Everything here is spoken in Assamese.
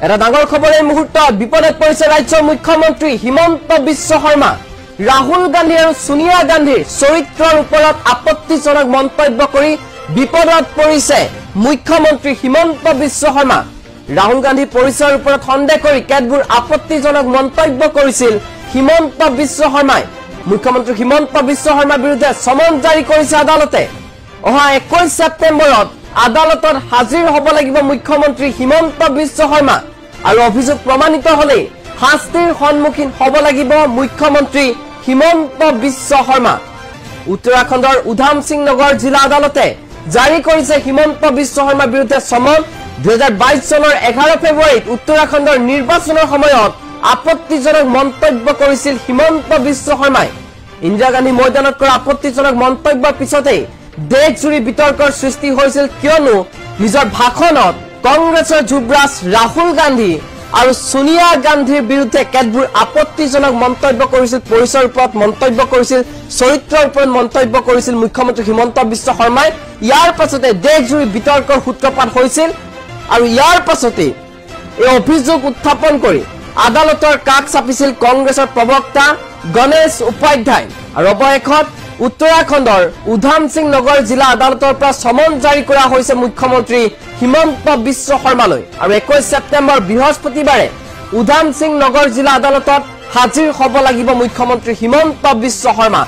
এটা ডাঙৰ খবৰ এই মুহূৰ্তত বিপদত পৰিছে ৰাজ্যৰ মুখ্যমন্ত্ৰী হিমন্ত বিশ্ব শৰ্মা ৰাহুল গান্ধী আৰু সোনিয়া গান্ধীৰ চৰিত্ৰৰ ওপৰত আপত্তিজনক মন্তব্য কৰি বিপদত পৰিছে মুখ্যমন্ত্ৰী হিমন্ত বিশ্ব শৰ্মা ৰাহুল গান্ধী পৰিচয়ৰ ওপৰত সন্দেহ কৰি কেতবোৰ আপত্তিজনক মন্তব্য কৰিছিল হিমন্ত বিশ্ব শৰ্মাই মুখ্যমন্ত্ৰী হিমন্ত বিশ্ব শৰ্মাৰ বিৰুদ্ধে সমন জাৰি কৰিছে আদালতে অহা 21 ছেপ্টেম্বৰত আদালতত হাজিৰ হ'ব লাগিব মুখ্যমন্ত্ৰী হিমন্ত বিশ্ব শৰ্মা আৰু অভিযোগ প্ৰমাণিত হলে শাস্তিৰ সন্মুখীন হ'ব লাগিব মুখ্যমন্ত্ৰী হিমন্ত বিশ্ব শৰ্মা উত্তৰাখণ্ডৰ উধাম সিং নগৰ জিলা আদালতে জাৰি কৰিছে হিমন্ত বিশ্ব শৰ্মাৰ বিৰুদ্ধে সমন 2022 চনৰ 11 ফেব্ৰুৱাৰীত উত্তৰাখণ্ডৰ নিৰ্বাচনৰ সময়ত আপত্তিজনক মন্তব্য কৰিছিল হিমন্ত বিশ্ব শৰ্মাই ইন্দিৰা গান্ধী ময়দানত কৰা আপত্তিজনক মন্তব্যৰ পিছতে দেশজুৰি বিতৰ্কৰ সৃষ্টি হৈছিল কিয়নো নিজৰ ভাষণত কংগ্ৰেছৰ যুৱৰাজ ৰাহুল গান্ধী আৰু সোনিয়া গান্ধীৰ বিৰুদ্ধে কেতবোৰ আপত্তিজনক মন্তব্য কৰিছিল পৰিচয়ৰ ওপৰত মন্তব্য কৰিছিল চৰিত্ৰৰ ওপৰত মন্তব্য কৰিছিল মুখ্যমন্ত্ৰী হিমন্ত বিশ্ব শৰ্মাই ইয়াৰ পাছতে দেশজুৰি বিতৰ্কৰ সূত্ৰপাত হৈছিল আৰু ইয়াৰ পাছতে এই অভিযোগ উত্থাপন কৰি আদালতৰ কাষ চাপিছিল কংগ্ৰেছৰ প্ৰবক্তা গণেশ উপাধ্যায় আৰু অৱশেষত উত্তৰাখণ্ডৰ উধাম সিং নগৰ জিলা আদালতৰ পৰা সমন জাৰি কৰা হৈছে মুখ্যমন্ত্ৰী হিমন্ত বিশ্ব শৰ্মালৈ আৰু 21 ছেপ্টেম্বৰ বৃহস্পতিবাৰে উধাম সিং নগৰ জিলা আদালতত হাজিৰ হ'ব লাগিব মুখ্যমন্ত্ৰী হিমন্ত বিশ্ব শৰ্মা